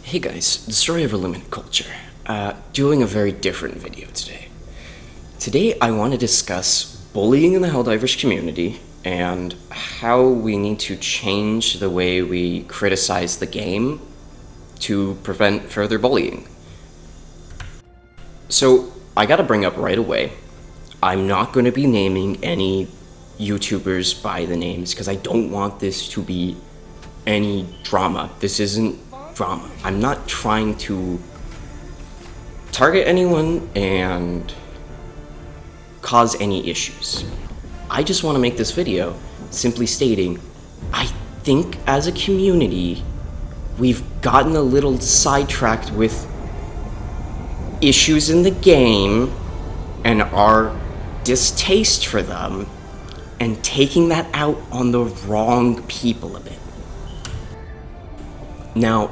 Hey guys, the story of Illuminate culture. Doing a very different video today. Today I want to discuss bullying in the Helldivers community and how we need to change the way we criticize the game to prevent further bullying. So I gotta bring up right away, I'm not going to be naming any YouTubers by the names because I don't want this to be any drama. This isn't drama. I'm not trying to target anyone and cause any issues. I just want to make this video simply stating, I think as a community, we've gotten a little sidetracked with issues in the game and our distaste for them and taking that out on the wrong people a bit. Now,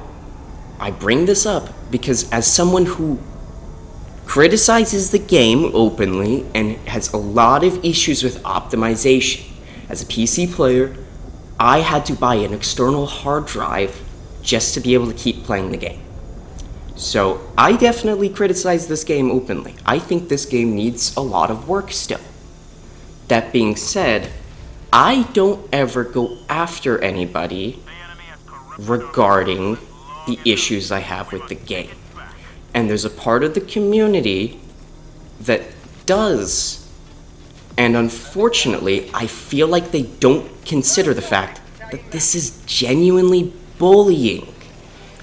I bring this up because as someone who criticizes the game openly and has a lot of issues with optimization, as a PC player, I had to buy an external hard drive just to be able to keep playing the game. So I definitely criticize this game openly. I think this game needs a lot of work still. That being said, I don't ever go after anybody regarding the issues I have with the game. And there's a part of the community that does. And unfortunately, I feel like they don't consider the fact that this is genuinely bullying.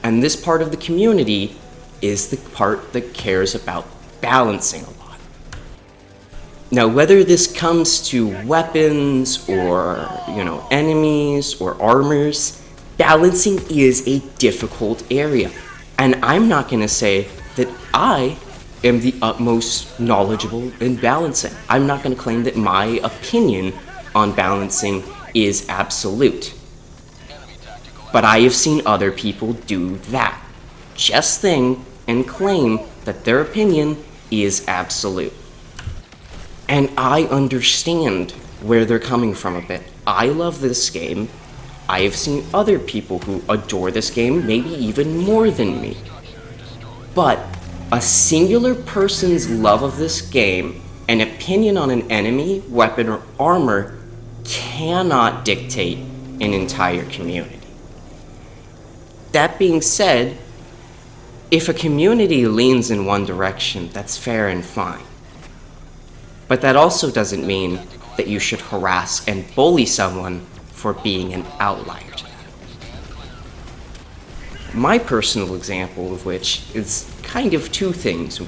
And this part of the community is the part that cares about balancing a lot. Now, whether this comes to weapons or, enemies or armors, balancing is a difficult area, and I'm not going to say that I am the utmost knowledgeable in balancing. I'm not going to claim that my opinion on balancing is absolute. But I have seen other people do that just thing and claim that their opinion is absolute. And I understand where they're coming from a bit. I love this game. I have seen other people who adore this game, maybe even more than me. But a singular person's love of this game, an opinion on an enemy, weapon, or armor cannot dictate an entire community. That being said, if a community leans in one direction, that's fair and fine. But that also doesn't mean that you should harass and bully someone for being an outlier to that. My personal example of which is kind of two things.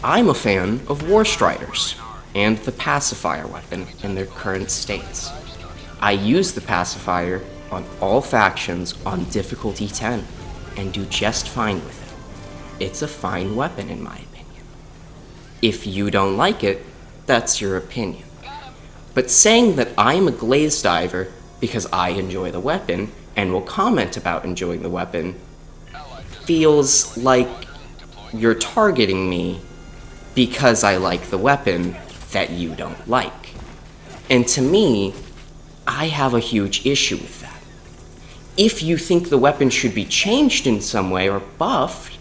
I'm a fan of War Striders and the pacifier weapon in their current states. I use the pacifier on all factions on difficulty 10 and do just fine with it. It's a fine weapon in my opinion. If you don't like it, that's your opinion. But saying that I'm a glaze diver because I enjoy the weapon and will comment about enjoying the weapon feels like you're targeting me because I like the weapon that you don't like. And to me, I have a huge issue with that. If you think the weapon should be changed in some way or buffed,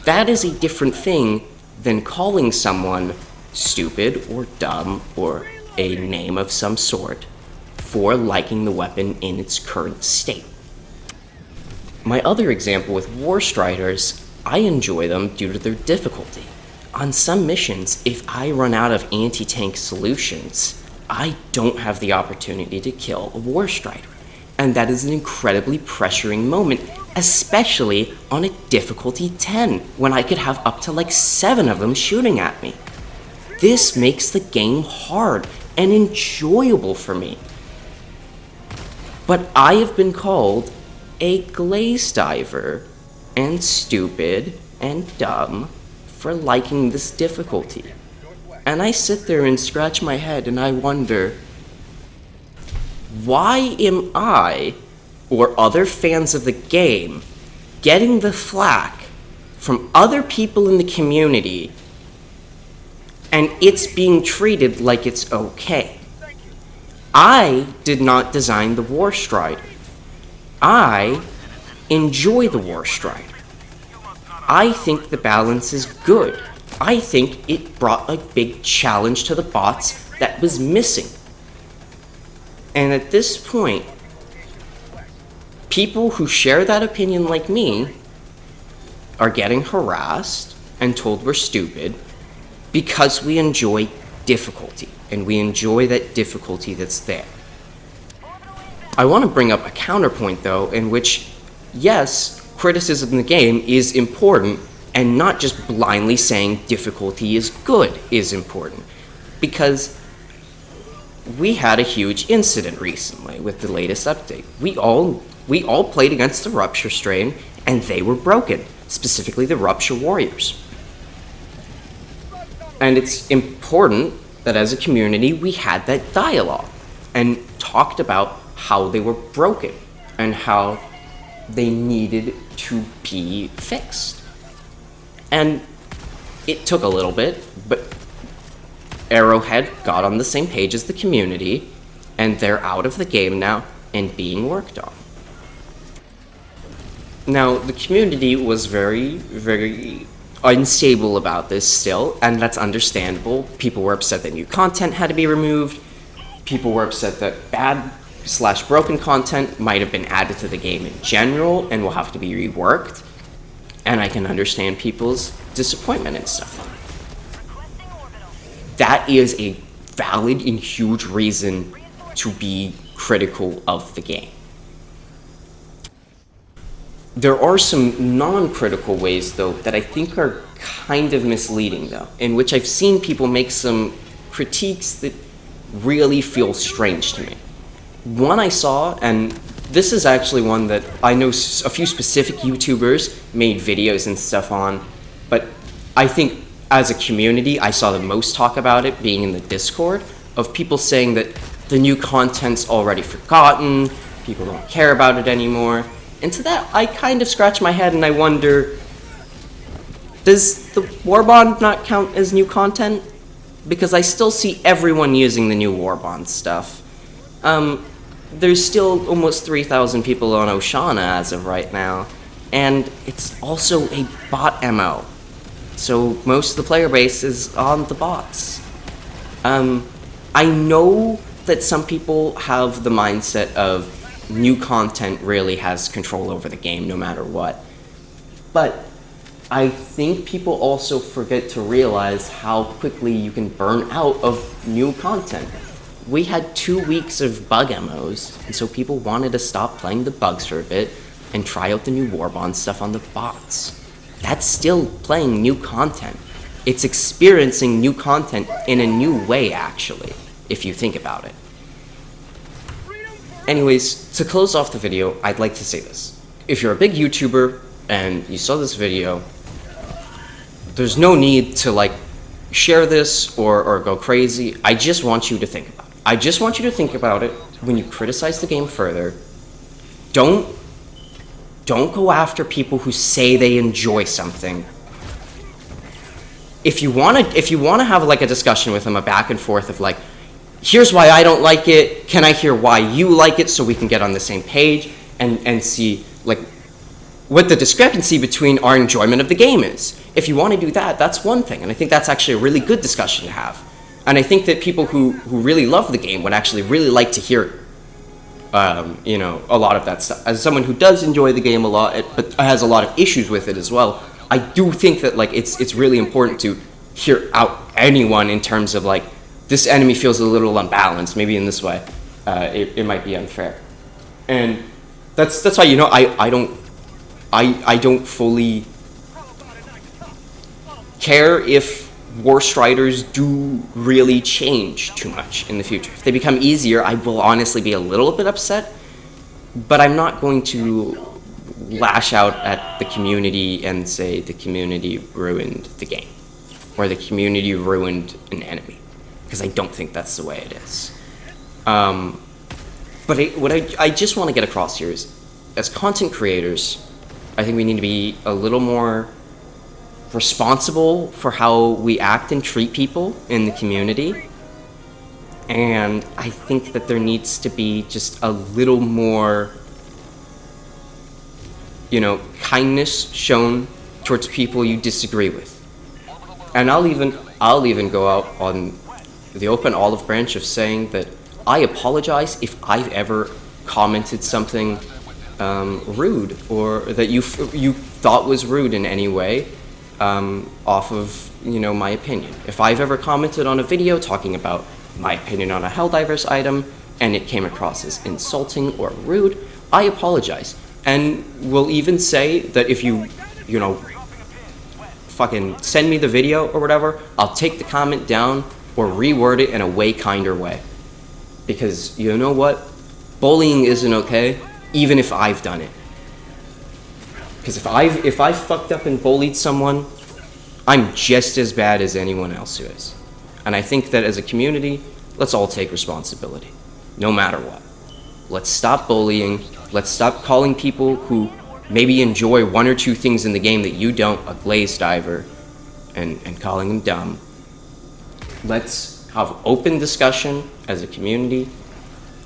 that is a different thing than calling someone stupid or dumb or a name of some sort for liking the weapon in its current state. My other example with War Striders, I enjoy them due to their difficulty. On some missions, if I run out of anti-tank solutions, I don't have the opportunity to kill a War Strider. And that is an incredibly pressuring moment, especially on a difficulty 10, when I could have up to like 7 of them shooting at me. This makes the game hard and enjoyable for me. But I have been called a glaze diver and stupid and dumb for liking this difficulty. And I sit there and scratch my head and I wonder, why am I, or other fans of the game, getting the flack from other people in the community and it's being treated like it's okay? I did not design the War Strider. I enjoy the War Strider. I think the balance is good. I think it brought a big challenge to the bots that was missing. And at this point, people who share that opinion like me are getting harassed and told we're stupid because we enjoy difficulty, and we enjoy that difficulty that's there. I want to bring up a counterpoint, though, in which, yes, criticism in the game is important, and not just blindly saying difficulty is good is important, because we had a huge incident recently with the latest update. We all played against the Rupture strain, and they were broken, specifically the Rupture Warriors. And it's important that as a community we had that dialogue and talked about how they were broken and how they needed to be fixed. And it took a little bit, but Arrowhead got on the same page as the community, and they're out of the game now and being worked on. Now, the community was very, very unstable about this still, and that's understandable. People were upset that new content had to be removed. People were upset that bad/broken content might have been added to the game in general and will have to be reworked. And I can understand people's disappointment and stuff. That is a valid and huge reason to be critical of the game. There are some non-critical ways, though, that I think are kind of misleading, though, in which I've seen people make some critiques that really feel strange to me. One I saw, and this is actually one that I know a few specific YouTubers made videos and stuff on, but I think as a community, I saw the most talk about it being in the Discord, of people saying that the new content's already forgotten, people don't care about it anymore. And to that, I kind of scratch my head and I wonder, does the Warbond not count as new content? Because I still see everyone using the new Warbond stuff. There's still almost 3,000 people on Oshana as of right now, and it's also a bot MO. So most of the player base is on the bots. I know that some people have the mindset of new content really has control over the game no matter what. But I think people also forget to realize how quickly you can burn out of new content. We had 2 weeks of bug MOs, and so people wanted to stop playing the bugs for a bit and try out the new Warbond stuff on the bots. That's still playing new content. It's experiencing new content in a new way, actually, if you think about it. Anyways, to close off the video, I'd like to say this. If you're a big YouTuber and you saw this video, there's no need to share this or go crazy. I just want you to think about it. I just want you to think about it when you criticize the game further. Don't go after people who say they enjoy something. If you want to have a discussion with them, a back and forth of here's why I don't like it, can I hear why you like it so we can get on the same page and see what the discrepancy between our enjoyment of the game is. If you want to do that, that's one thing, and I think that's actually a really good discussion to have. And I think that people who really love the game would actually really like to hear a lot of that stuff. As someone who does enjoy the game a lot, but has a lot of issues with it as well, I do think that it's really important to hear out anyone in terms of this enemy feels a little unbalanced, maybe in this way, it might be unfair. And that's why, I don't fully care if War Striders do really change too much in the future. If they become easier, I will honestly be a little bit upset, but I'm not going to lash out at the community and say the community ruined the game, or the community ruined an enemy, because I don't think that's the way it is. But what I just want to get across here is, as content creators, I think we need to be a little more responsible for how we act and treat people in the community. And I think that there needs to be just a little more kindness shown towards people you disagree with. And I'll even go out on the open olive branch of saying that I apologize if I've ever commented something rude, or that you thought was rude in any way, off of my opinion. If I've ever commented on a video talking about my opinion on a Helldivers item and it came across as insulting or rude, I apologize. And will even say that if you fucking send me the video or whatever, I'll take the comment down or reword it in a way kinder way. Because you know what? Bullying isn't okay, even if I've done it. Because if I've fucked up and bullied someone, I'm just as bad as anyone else who is. And I think that as a community, let's all take responsibility, no matter what. Let's stop bullying. Let's stop calling people who maybe enjoy one or two things in the game that you don't a glaze diver, and calling them dumb. Let's have open discussion as a community,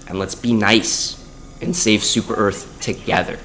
and let's be nice and save Super Earth together.